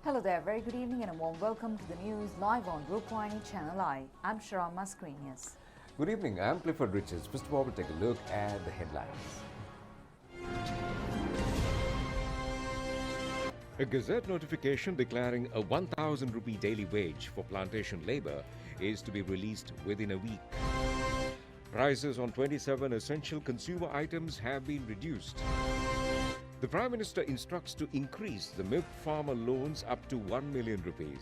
Hello there, very good evening and a warm welcome to the news live on Rupavahini ChannelEye. I'm Shara Mascarenhas. Good evening, I'm Clifford Richards. First of all, we'll take a look at the headlines. A Gazette notification declaring a 1,000 rupee daily wage for plantation labour is to be released within a week. Prices on 27 essential consumer items have been reduced. The Prime Minister instructs to increase the milk farmer loans up to 1 million rupees.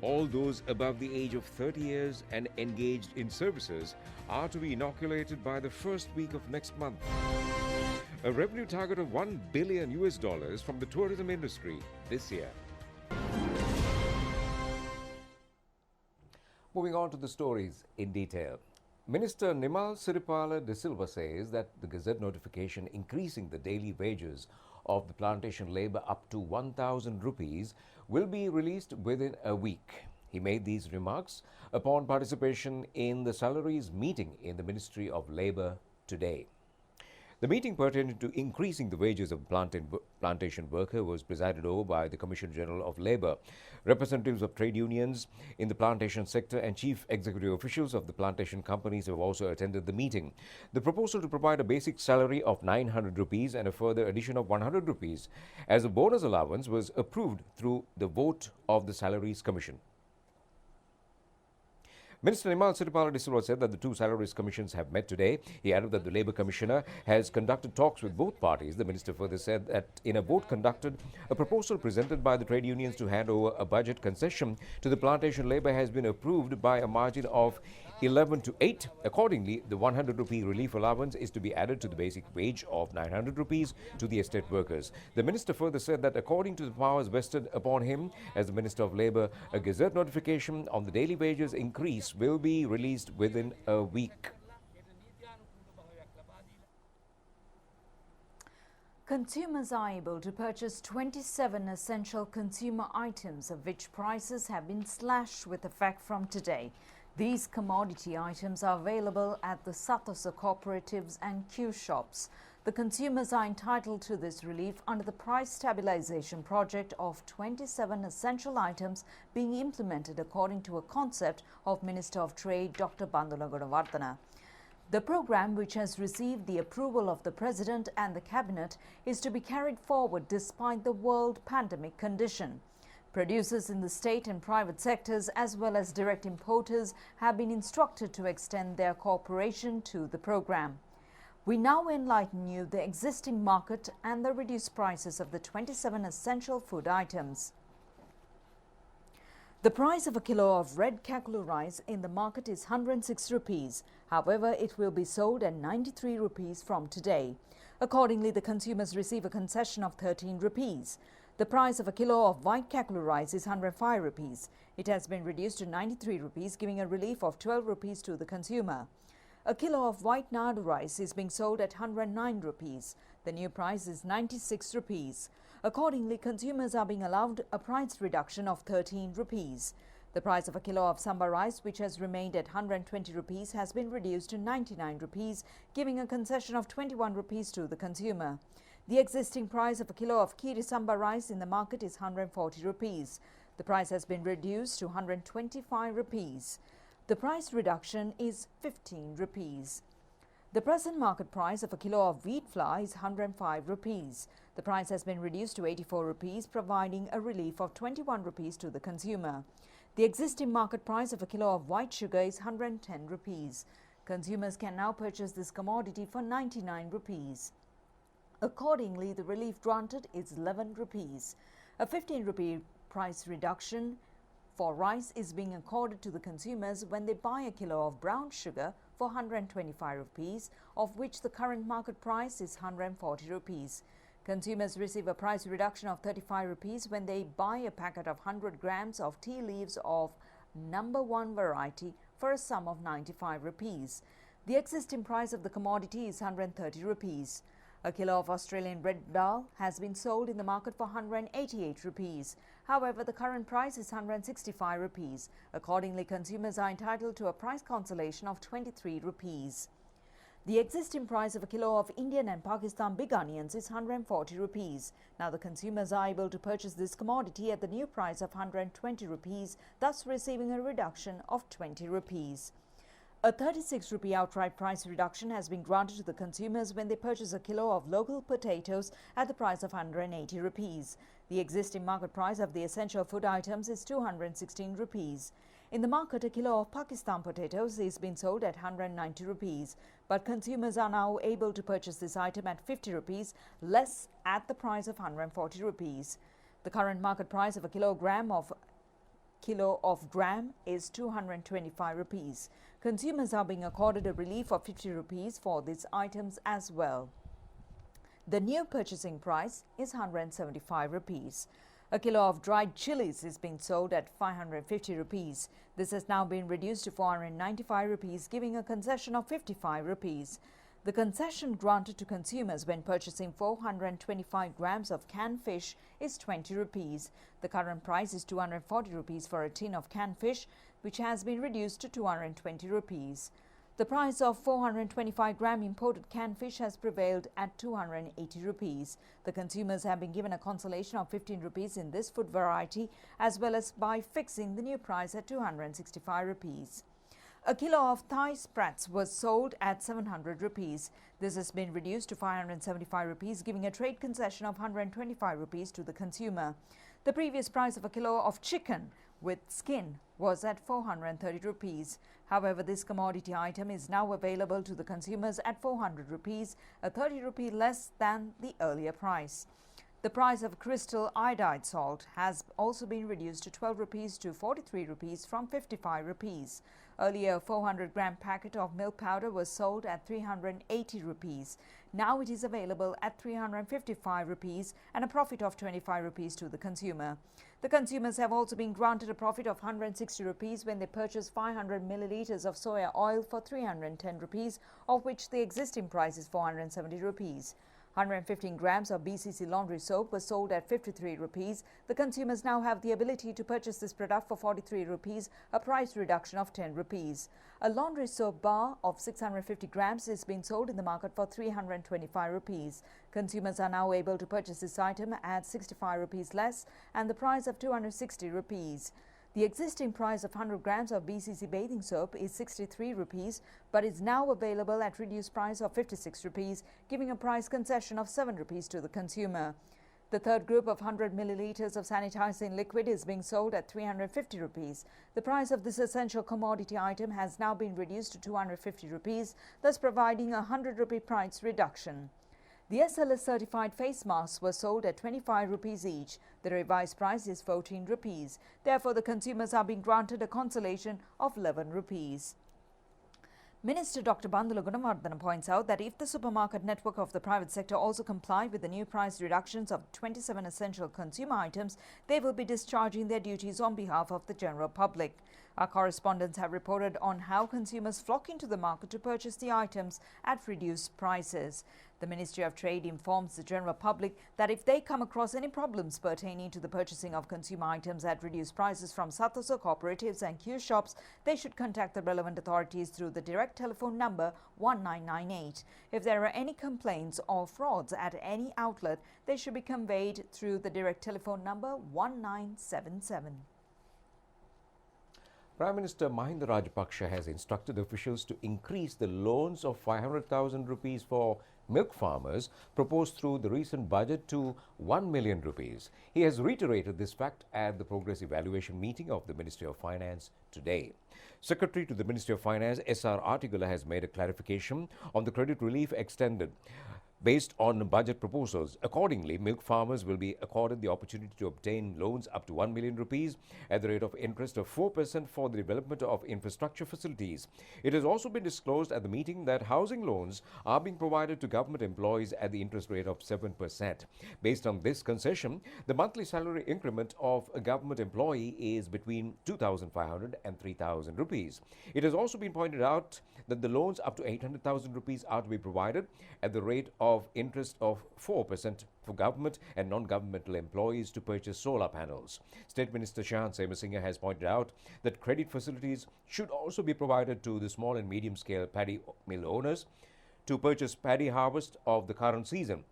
All those above the age of 30 years and engaged in services are to be inoculated by the first week of next month. A revenue target of $1 billion from the tourism industry this year. Moving on to the stories in detail. Minister Nimal Siripala de Silva says that the Gazette notification increasing the daily wages of the plantation labour up to 1,000 rupees will be released within a week. He made these remarks upon participation in the salaries meeting in the Ministry of Labour today. The meeting pertaining to increasing the wages of plantation worker was presided over by the Commissioner General of Labour, representatives of trade unions in the plantation sector and chief executive officials of the plantation companies have also attended the meeting. The proposal to provide a basic salary of 900 rupees and a further addition of 100 rupees as a bonus allowance was approved through the vote of the Salaries Commission. Minister Nimal Siripala de Silva said that the two salaries commissions have met today. He added that the Labour Commissioner has conducted talks with both parties. The minister further said that in a vote conducted, a proposal presented by the trade unions to hand over a budget concession to the plantation labour has been approved by a margin of 11 to 8. Accordingly, the 100 rupee relief allowance is to be added to the basic wage of 900 rupees to the estate workers. The minister further said that according to the powers vested upon him as the Minister of Labour, a Gazette notification on the daily wages increase will be released within a week. Consumers are able to purchase 27 essential consumer items, of which prices have been slashed with effect from today. These commodity items are available at the Satosa cooperatives and Q shops. The consumers are entitled to this relief under the price stabilization project of 27 essential items being implemented according to a concept of Minister of Trade Dr. Bandula Gunawardena. The program, which has received the approval of the President and the Cabinet, is to be carried forward despite the world pandemic condition. Producers in the state and private sectors as well as direct importers have been instructed to extend their cooperation to the program. We now enlighten you the existing market and the reduced prices of the 27 essential food items. The price of a kilo of red kakulu rice in the market is 106 rupees. However, it will be sold at 93 rupees from today. Accordingly, the consumers receive a concession of 13 rupees. The price of a kilo of white kakulu rice is 105 rupees. It has been reduced to 93 rupees, giving a relief of 12 rupees to the consumer. A kilo of white nadu rice is being sold at 109 rupees. The new price is 96 rupees. Accordingly, consumers are being allowed a price reduction of 13 rupees. The price of a kilo of samba rice, which has remained at 120 rupees, has been reduced to 99 rupees, giving a concession of 21 rupees to the consumer. The existing price of a kilo of kiri samba rice in the market is 140 rupees. The price has been reduced to 125 rupees. The price reduction is 15 rupees. The present market price of a kilo of wheat flour is 105 rupees. The price has been reduced to 84 rupees, providing a relief of 21 rupees to the consumer. The existing market price of a kilo of white sugar is 110 rupees. Consumers can now purchase this commodity for 99 rupees. Accordingly, the relief granted is 11 rupees. A 15 rupee price reduction for rice is being accorded to the consumers when they buy a kilo of brown sugar for 125 rupees, of which the current market price is 140 rupees. Consumers receive a price reduction of 35 rupees when they buy a packet of 100 grams of tea leaves of number 1 variety for a sum of 95 rupees. The existing price of the commodity is 130 rupees. A kilo of Australian red dal has been sold in the market for 188 rupees. However, the current price is 165 rupees. Accordingly, consumers are entitled to a price consolation of 23 rupees. The existing price of a kilo of Indian and Pakistan big onions is 140 rupees. Now the consumers are able to purchase this commodity at the new price of 120 rupees, thus receiving a reduction of 20 rupees. A 36 rupee outright price reduction has been granted to the consumers when they purchase a kilo of local potatoes at the price of 180 rupees. The existing market price of the essential food items is 216 rupees. In the market, a kilo of Pakistan potatoes is being sold at 190 rupees, but consumers are now able to purchase this item at 50 rupees, less at the price of 140 rupees. The current market price of a kilogram is 225 rupees. Consumers are being accorded a relief of 50 rupees for these items as well. The new purchasing price is 175 rupees. A kilo of dried chilies is being sold at 550 rupees. This has now been reduced to 495 rupees, giving a concession of 55 rupees. The concession granted to consumers when purchasing 425 grams of canned fish is 20 rupees. The current price is 240 rupees for a tin of canned fish, which has been reduced to 220 rupees. The price of 425-gram imported canned fish has prevailed at 280 rupees. The consumers have been given a consolation of 15 rupees in this food variety, as well as by fixing the new price at 265 rupees. A kilo of Thai sprats was sold at 700 rupees. This has been reduced to 575 rupees, giving a trade concession of 125 rupees to the consumer. The previous price of a kilo of chicken with skin was at 430 rupees. However, this commodity item is now available to the consumers at 400 rupees, a 30 rupee less than the earlier price. The price of crystal iodide salt has also been reduced to 12 rupees to 43 rupees from 55 rupees. Earlier, a 400-gram packet of milk powder was sold at 380 rupees. Now it is available at 355 rupees and a profit of 25 rupees to the consumer. The consumers have also been granted a profit of 160 rupees when they purchase 500 milliliters of soya oil for 310 rupees, of which the existing price is 470 rupees. 115 grams of BCC laundry soap was sold at 53 rupees. The consumers now have the ability to purchase this product for 43 rupees, a price reduction of 10 rupees. A laundry soap bar of 650 grams is being sold in the market for 325 rupees. Consumers are now able to purchase this item at 65 rupees less and the price of 260 rupees. The existing price of 100 grams of BCC bathing soap is 63 rupees, but is now available at reduced price of 56 rupees, giving a price concession of 7 rupees to the consumer. The third group of 100 milliliters of sanitizing liquid is being sold at 350 rupees. The price of this essential commodity item has now been reduced to 250 rupees, thus providing a 100 rupee price reduction. The SLS certified face masks were sold at 25 rupees each. The revised price is 14 rupees. Therefore, the consumers are being granted a consolation of 11 rupees. Minister Dr. Bandula Gunawardena points out that if the supermarket network of the private sector also comply with the new price reductions of 27 essential consumer items, they will be discharging their duties on behalf of the general public. Our correspondents have reported on how consumers flock into the market to purchase the items at reduced prices. The Ministry of Trade informs the general public that if they come across any problems pertaining to the purchasing of consumer items at reduced prices from Satoso cooperatives and Q shops, they should contact the relevant authorities through the direct telephone number 1998. If there are any complaints or frauds at any outlet, they should be conveyed through the direct telephone number 1977. Prime Minister Mahinda Rajapaksa has instructed officials to increase the loans of 500,000 rupees for milk farmers proposed through the recent budget to 1 million rupees. He has reiterated this fact at the progress evaluation meeting of the Ministry of Finance today. Secretary to the Ministry of Finance, S.R. Artigula, has made a clarification on the credit relief extended based on budget proposals. Accordingly, milk farmers will be accorded the opportunity to obtain loans up to 1 million rupees at the rate of interest of 4% for the development of infrastructure facilities. It has also been disclosed at the meeting that housing loans are being provided to government employees at the interest rate of 7%. Based on this concession, the monthly salary increment of a government employee is between 2,500 and 3,000 rupees. It has also been pointed out that the loans up to 800,000 rupees are to be provided at the rate of interest of 4% for government and non-governmental employees to purchase solar panels. State Minister Shahan Semasinga has pointed out that credit facilities should also be provided to the small and medium-scale paddy mill owners to purchase paddy harvest of the current season.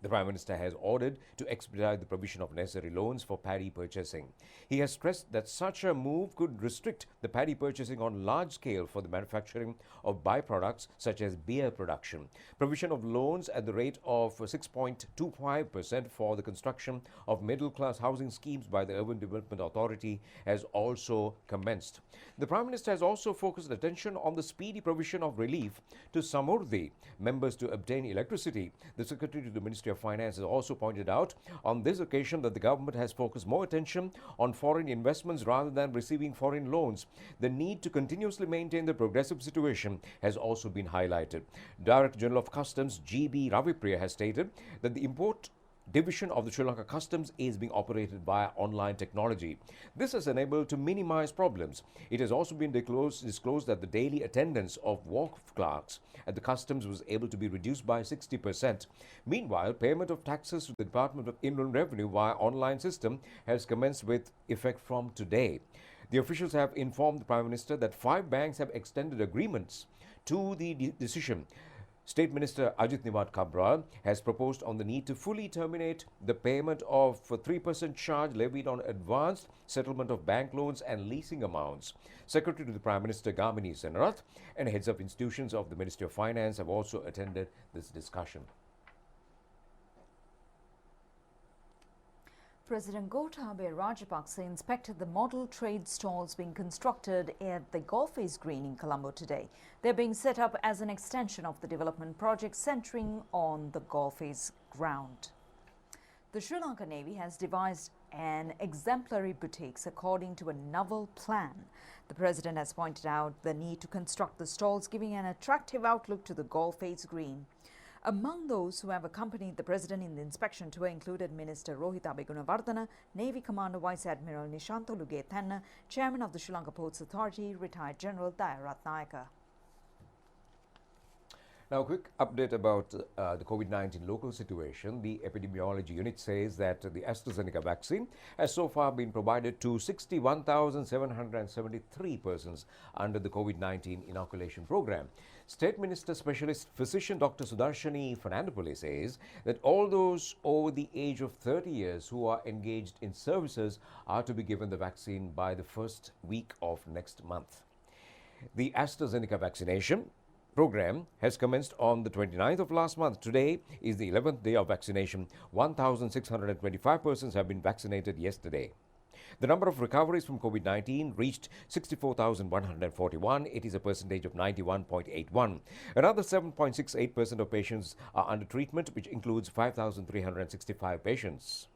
The Prime Minister has ordered to expedite the provision of necessary loans for paddy purchasing. He has stressed that such a move could restrict the paddy purchasing on large scale for the manufacturing of byproducts such as beer production. Provision of loans at the rate of 6.25% for the construction of middle-class housing schemes by the Urban Development Authority has also commenced. The Prime Minister has also focused attention on the speedy provision of relief to Samurdhi members to obtain electricity. The Secretary to the Ministry of Finance has also pointed out on this occasion that the government has focused more attention on foreign investments rather than receiving foreign loans. The need to continuously maintain the progressive situation has also been highlighted. Director General of Customs G.B. Ravipriya has stated that the import division of the Sri Lanka Customs is being operated via online technology. This has enabled to minimize problems. It has also been disclosed that the daily attendance of wharf clerks at the customs was able to be reduced by 60%. Meanwhile, payment of taxes to the Department of Inland Revenue via online system has commenced with effect from today. The officials have informed the Prime Minister that 5 banks have extended agreements to the decision. State Minister Ajit Niwat Kabra has proposed on the need to fully terminate the payment of 3% charge levied on advanced settlement of bank loans and leasing amounts. Secretary to the Prime Minister Gamini Senarath and heads of institutions of the Ministry of Finance have also attended this discussion. President Gotabaya Rajapaksa inspected the model trade stalls being constructed at the Golface Green in Colombo today. They're being set up as an extension of the development project centering on the Golface ground. The Sri Lanka Navy has devised an exemplary boutiques according to a novel plan. The President has pointed out the need to construct the stalls giving an attractive outlook to the Golface Green. Among those who have accompanied the President in the inspection tour included Minister Rohita Begunawardena, Navy Commander Vice Admiral Nishantha Lugethanna, Chairman of the Sri Lanka Ports Authority, Retired General Dayarat Nayaka. Now, a quick update about the COVID-19 local situation. The epidemiology unit says that the AstraZeneca vaccine has so far been provided to 61,773 persons under the COVID-19 inoculation program. State Minister Specialist Physician Dr. Sudarshani Fernandopoulos says that all those over the age of 30 years who are engaged in services are to be given the vaccine by the first week of next month. The AstraZeneca vaccination program has commenced on the 29th of last month. Today is the 11th day of vaccination. 1,625 persons have been vaccinated yesterday. The number of recoveries from COVID-19 reached 64,141. It is a percentage of 91.81. Another 7.68% of patients are under treatment, which includes 5,365 patients.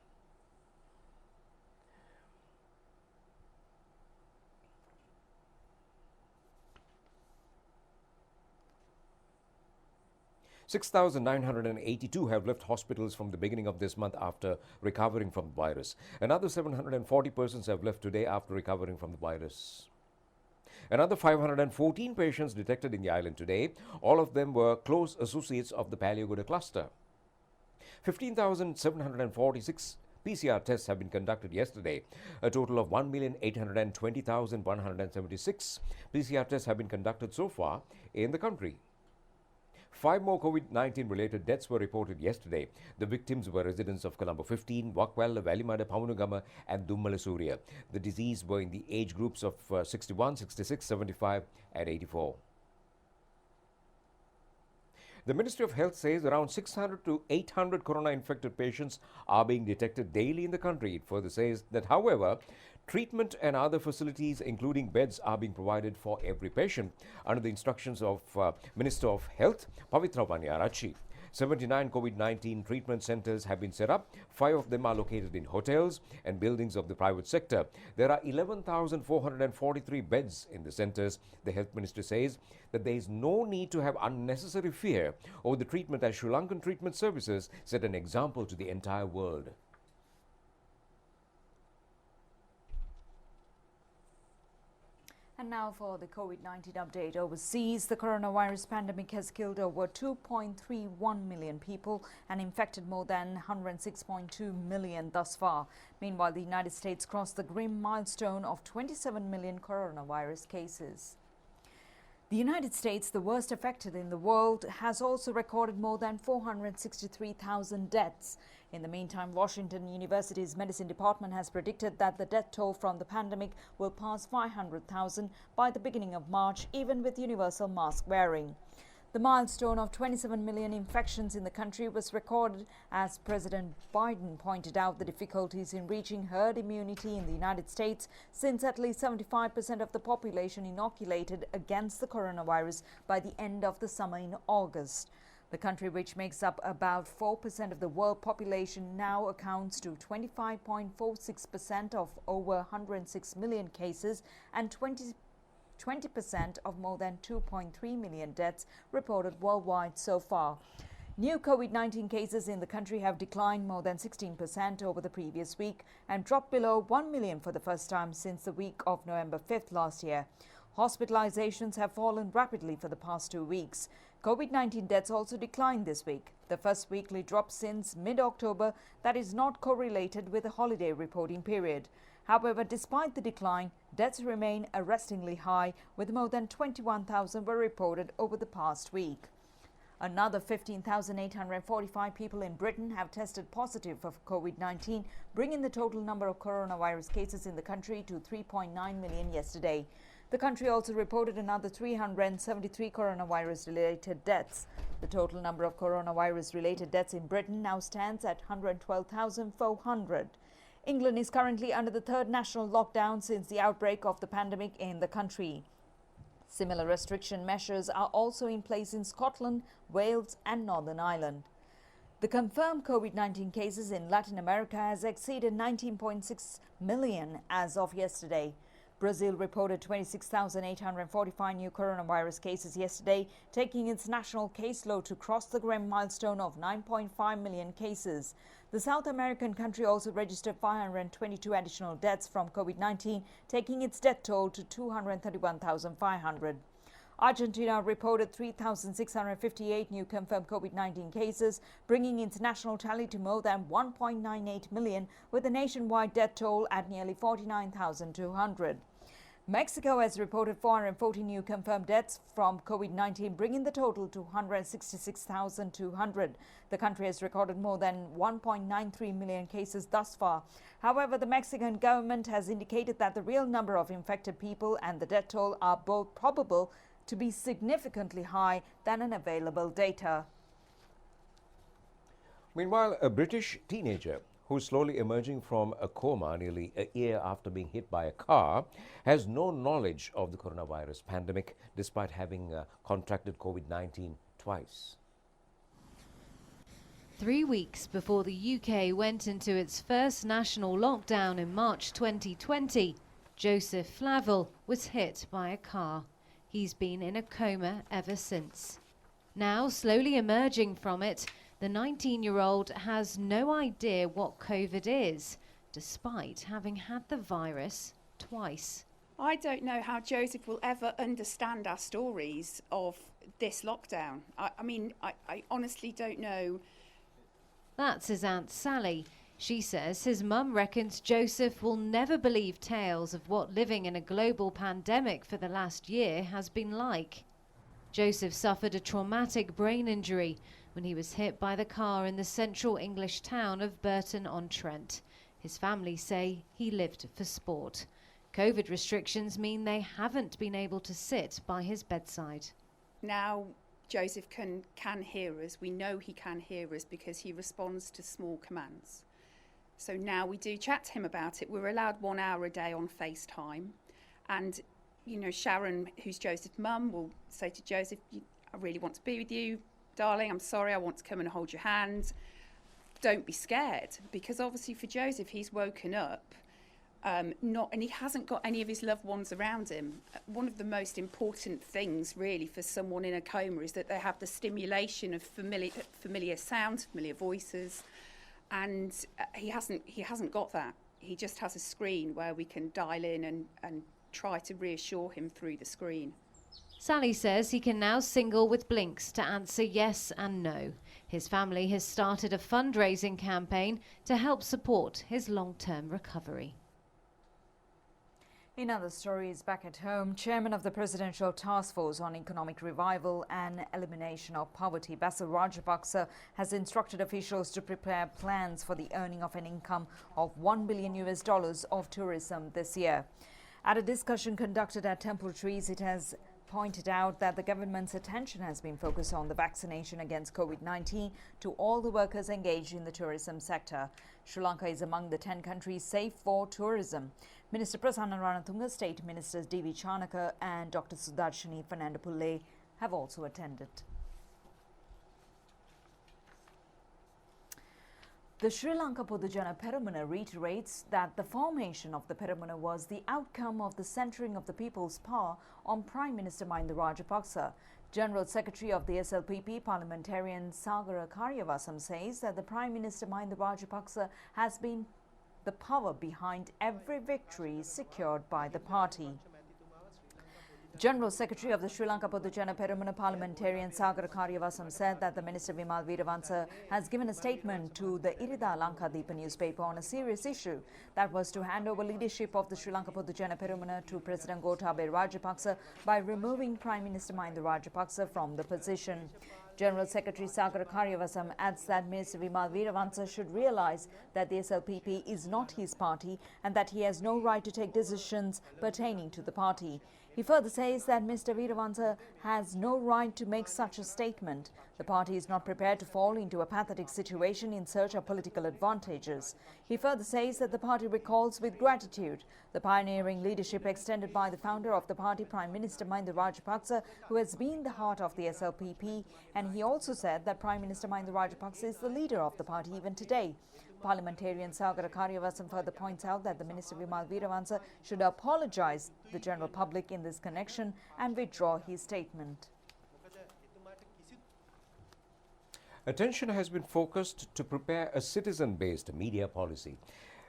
(6,982) have left hospitals from the beginning of this month after recovering from the virus. Another 740 persons have left today after recovering from the virus. Another 514 patients detected in the island today. All of them were close associates of the Paliagoda cluster. 15,746 PCR tests have been conducted yesterday. A total of 1,820,176 PCR tests have been conducted so far in the country. 5 more COVID-19 related deaths were reported yesterday. The victims were residents of Colombo 15, Wakwella, Valimada, Pamunugama and Dummalasuriya. The deceased were in the age groups of 61, 66, 75 and 84. The Ministry of Health says around 600 to 800 corona-infected patients are being detected daily in the country. It further says that, however, treatment and other facilities, including beds, are being provided for every patient under the instructions of Minister of Health, Pavitra Vanyarachi. 79 COVID-19 treatment centers have been set up. 5 of them are located in hotels and buildings of the private sector. There are 11,443 beds in the centers. The Health Minister says that there is no need to have unnecessary fear over the treatment, as Sri Lankan treatment services set an example to the entire world. And now for the COVID-19 update. Overseas, the coronavirus pandemic has killed over 2.31 million people and infected more than 106.2 million thus far. Meanwhile, the United States crossed the grim milestone of 27 million coronavirus cases. The United States, the worst affected in the world, has also recorded more than 463,000 deaths. In the meantime, Washington University's medicine department has predicted that the death toll from the pandemic will pass 500,000 by the beginning of March, even with universal mask wearing. The milestone of 27 million infections in the country was recorded as President Biden pointed out the difficulties in reaching herd immunity in the United States, since at least 75% of the population inoculated against the coronavirus by the end of the summer in August. The country, which makes up about 4% of the world population, now accounts to 25.46% of over 106 million cases and 20% of more than 2.3 million deaths reported worldwide so far. New COVID-19 cases in the country have declined more than 16% over the previous week and dropped below 1 million for the first time since the week of November 5th last year. Hospitalizations have fallen rapidly for the past 2 weeks. COVID-19 deaths also declined this week, the first weekly drop since mid-October that is not correlated with the holiday reporting period. However, despite the decline, deaths remain arrestingly high, with more than 21,000 were reported over the past week. Another 15,845 people in Britain have tested positive for COVID-19, bringing the total number of coronavirus cases in the country to 3.9 million yesterday. The country also reported another 373 coronavirus-related deaths. The total number of coronavirus-related deaths in Britain now stands at 112,400. England is currently under the third national lockdown since the outbreak of the pandemic in the country. Similar restriction measures are also in place in Scotland, Wales and Northern Ireland. The confirmed COVID-19 cases in Latin America has exceeded 19.6 million as of yesterday. Brazil reported 26,845 new coronavirus cases yesterday, taking its national caseload to cross the grim milestone of 9.5 million cases. The South American country also registered 522 additional deaths from COVID-19, taking its death toll to 231,500. Argentina reported 3,658 new confirmed COVID-19 cases, bringing its national tally to more than 1.98 million, with a nationwide death toll at nearly 49,200. Mexico has reported 440 new confirmed deaths from COVID-19, bringing the total to 166,200. The country has recorded more than 1.93 million cases thus far. However, the Mexican government has indicated that the real number of infected people and the death toll are both probable to be significantly higher than an available data. Meanwhile, a British teenager who's slowly emerging from a coma nearly a year after being hit by a car, has no knowledge of the coronavirus pandemic despite having contracted COVID-19 twice. 3 weeks before the UK went into its first national lockdown in March 2020, Joseph Flavel was hit by a car. He's been in a coma ever since. Now, slowly emerging from it, the 19-year-old has no idea what COVID is, despite having had the virus twice. I don't know how Joseph will ever understand our stories of this lockdown. I honestly don't know. That's his Aunt Sally. She says his mum reckons Joseph will never believe tales of what living in a global pandemic for the last year has been like. Joseph suffered a traumatic brain injury when he was hit by the car in the central English town of Burton-on-Trent. His family say he lived for sport. COVID restrictions mean they haven't been able to sit by his bedside. Now Joseph can hear us. We know he can hear us because he responds to small commands. So now we do chat to him about it. We're allowed 1 hour a day on FaceTime. And, Sharon, who's Joseph's mum, will say to Joseph, I really want to be with you, darling. I'm sorry, I want to come and hold your hand. Don't be scared. Because obviously for Joseph, he's woken up and he hasn't got any of his loved ones around him. One of the most important things really for someone in a coma is that they have the stimulation of familiar sounds, familiar voices, and he hasn't got that. He just has a screen where we can dial in and try to reassure him through the screen. Sally says he can now single with blinks to answer yes and no. His family has started a fundraising campaign to help support his long-term recovery. In other stories back at home, Chairman of the Presidential Task Force on Economic Revival and Elimination of Poverty, Basil Rajapaksa, has instructed officials to prepare plans for the earning of an income of $1 billion of tourism this year. At a discussion conducted at Temple Trees, it has pointed out that the government's attention has been focused on the vaccination against COVID-19 to all the workers engaged in the tourism sector. Sri Lanka is among the 10 countries safe for tourism. Minister Prasanna Ranatunga, State Ministers D.V. Chanaka and Dr. Sudarshani Fernandopulle have also attended. The Sri Lanka Podujana Peramuna reiterates that the formation of the Peramuna was the outcome of the centering of the people's power on Prime Minister Mahinda Rajapaksa. General Secretary of the SLPP, parliamentarian Sagara Karyavasam, says that the Prime Minister Mahinda Rajapaksa has been the power behind every victory secured by the party. General Secretary of the Sri Lanka Podujana Peramuna parliamentarian Sagara Karyavasam said that the Minister Vimal Veeravansa has given a statement to the Irida Lankadeepa newspaper on a serious issue, that was to hand over leadership of the Sri Lanka Podujana Peramuna to President Gotabaya Rajapaksa by removing Prime Minister Mahinda Rajapaksa from the position. General Secretary Sagara Karyavasam adds that Minister Vimal Veeravansa should realise that the SLPP is not his party and that he has no right to take decisions pertaining to the party. He further says that Mr. Veeravansa has no right to make such a statement. The party is not prepared to fall into a pathetic situation in search of political advantages. He further says that the party recalls with gratitude the pioneering leadership extended by the founder of the party, Prime Minister Mahinda Rajapaksa, who has been the heart of the SLPP, and he also said that Prime Minister Mahinda Rajapaksa is the leader of the party even today. Parliamentarian Sagara Karyavasam further points out that the Minister Vimal Veeravansa should apologise to the general public in this connection and withdraw his statement. Attention has been focused to prepare a citizen-based media policy.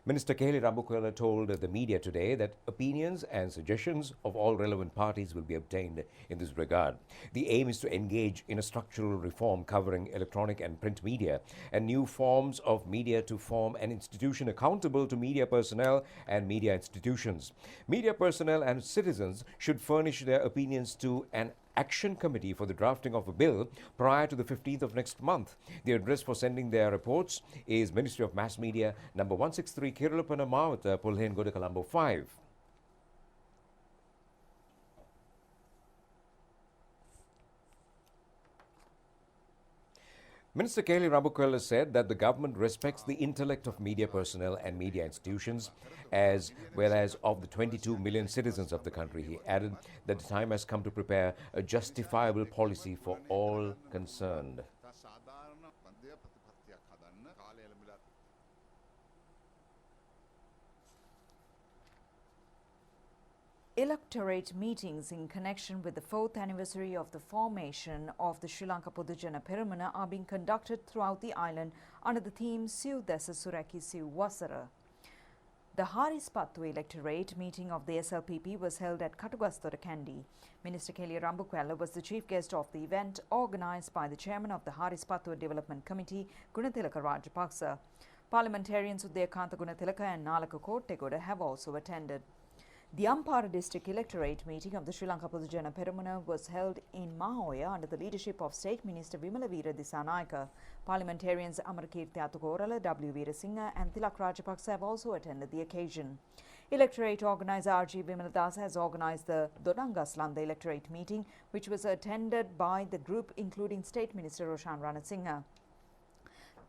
Minister Keheli Rambukwella told the media today that opinions and suggestions of all relevant parties will be obtained in this regard. The aim is to engage in a structural reform covering electronic and print media and new forms of media to form an institution accountable to media personnel and media institutions. Media personnel and citizens should furnish their opinions to an Action Committee for the drafting of a bill prior to the 15th of next month. The address for sending their reports is Ministry of Mass Media, number 163 Kirulapana Mawata, Pulhen Goda Colombo 5. Minister Keheli Rambukwella said that the government respects the intellect of media personnel and media institutions, as well as of the 22 million citizens of the country. He added that the time has come to prepare a justifiable policy for all concerned. Electorate meetings in connection with the 4th anniversary of the formation of the Sri Lanka Podujana Peramuna are being conducted throughout the island under the theme Siu Desa Suraki Siu Wasara. The Harispattu electorate meeting of the SLPP was held at Katugasthara, Kandy. Minister Keheli Rambukwella was the chief guest of the event, organised by the chairman of the Harispattu Development Committee, Gunathilaka Rajapaksa. Parliamentarians Udayakantha Gunathilaka and Nalaka Kottegoda have also attended. The Ampara district electorate meeting of the Sri Lanka Podujana Peramuna was held in Mahoya under the leadership of State Minister Vimalavira Dissanayaka. Parliamentarians Amarakirti Atukorala, W. Veerasinghe and Tilak Rajapaksa have also attended the occasion. Electorate organizer R.G. Vimaladasa has organised the Dodangaslanda electorate meeting, which was attended by the group including State Minister Roshan Ranasinghe.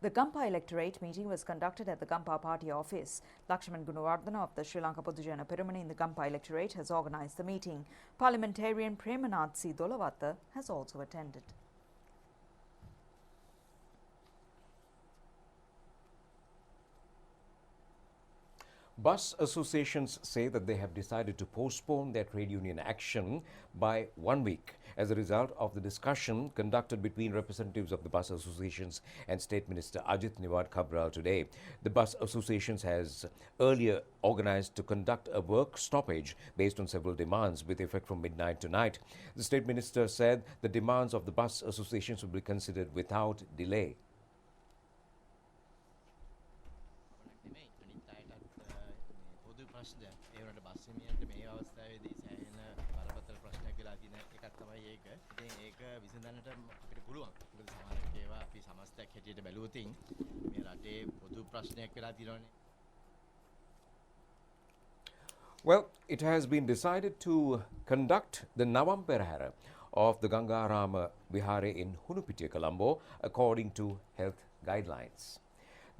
The Gampa electorate meeting was conducted at the Gampa party office. Lakshman Gunawardana of the Sri Lanka Podujana Peramuna in the Gampa electorate has organised the meeting. Parliamentarian Premanath C. Dolavatta has also attended. Bus associations say that they have decided to postpone their trade union action by 1 week as a result of the discussion conducted between representatives of the bus associations and State Minister Ajit Niwad Cabral today. The bus associations has earlier organized to conduct a work stoppage based on several demands with effect from midnight tonight. The State Minister said the demands of the bus associations will be considered without delay. එකක් තමයි ඒක. ඉතින් ඒක විසඳන්නට අපිට පුළුවන්. මොකද සමහරවිට ඒවා අපි සමස්තයක් හැටියට බැලුවොතින් මේ රටේ පොදු ප්‍රශ්නයක් වෙලා තියෙනවානේ. Well, it has been decided to conduct the Navam Perahara of the Gangarama Vihare in Hunupitiya, Colombo, according to health guidelines.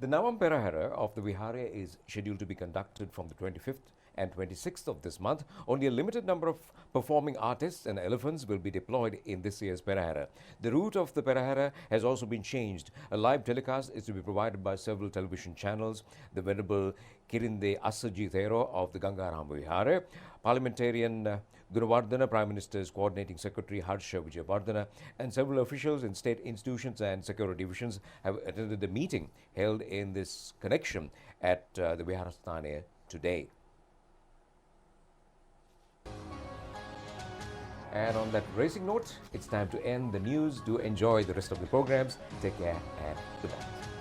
The Navam Perahara of the Vihare is scheduled to be conducted from the 25th and 26th of this month. Only a limited number of performing artists and elephants will be deployed in this year's Perahara. The route of the Perahara has also been changed. A live telecast is to be provided by several television channels. The Venerable Kirinde Asaji Thero of the Gangarama Vihare, Parliamentarian Gunawardena, Prime Minister's Coordinating Secretary Harsha Vijayawardena, and several officials in state institutions and security divisions have attended the meeting held in this connection at the Viharasthane today. And on that racing note, it's time to end the news. Do enjoy the rest of the programs. Take care and goodbye.